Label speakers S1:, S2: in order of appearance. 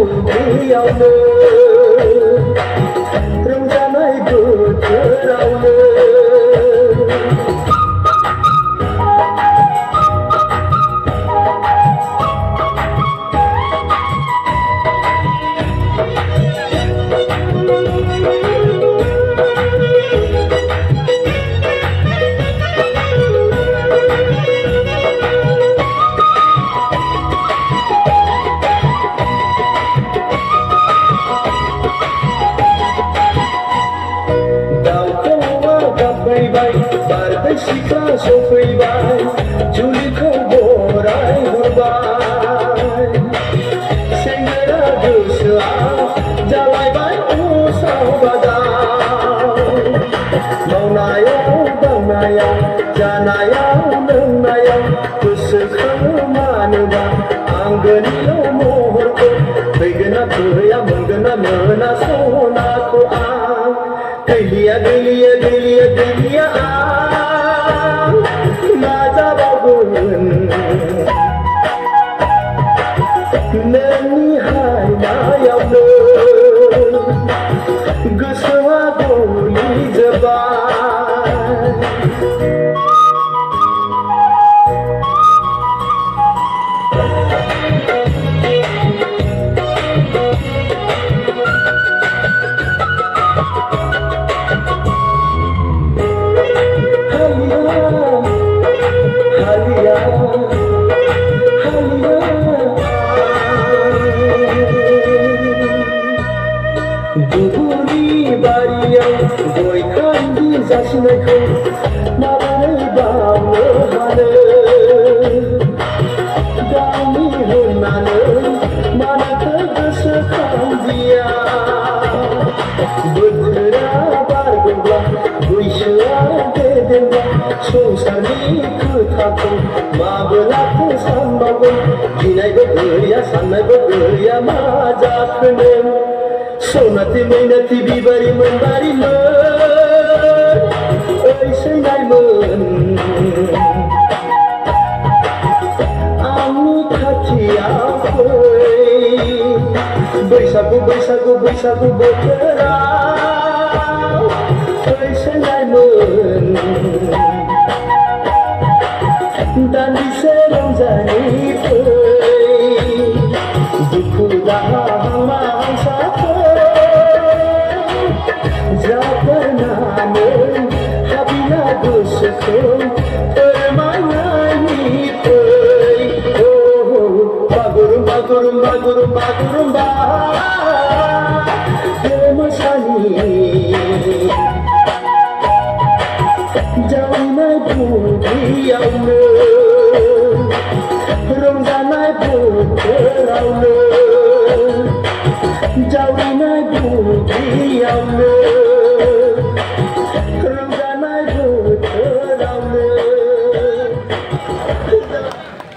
S1: बुब्लियावनो रंजानाय बोथोरावनो बारदै सिख्ला सफैबाय जुलिखौ बराय हरबाय सेंग्रा गोसोआ जालायबाय उसाव बादाव मावनायाव दांनायाव जानायाव लोंनायाव गोसोखाङो मानोबा आंगोनिल' महरखौ फैगोना फैया मोनगोना मोना सनाखौ आं गैलिया गैलिया गैलिया गैलिया आं नाजाबावगोन नोंनि हायनायावनो गोसोआ गलिजोब्बाय दुबुनि बारियाव गय खान्दि जासिनायखौ माबोरै बावनो हानो गावनि होननानै मानोथो गोसोखांदिया बोथोरा बारगोब्ला बैसोआ गेदेरब्ला संसारनि खोथाखौ माबोलाथो सानबावगोन गिनायबो गैया साननायबो गैया मा जाखो नों सनाथि मैनाथि बिबारी मोनबारिमोन ओइ सैनायमोन आंनि खाथियाव फै बैसागु बैसागु बैसागु बोथोराव ओइ सैनायमोन दान्दिसे रंजानि फै दुखु दाहा जाबोनानै हाबिला गोसोखौ फोरमायनायनि फै बागुरुम्बा गुरुम्बा गुरुम्बा गुरुम्बा मोसानि जावनाय बुब्लियावनो रंजानाय बोथोरावनो जावनाय बुब्लियावनो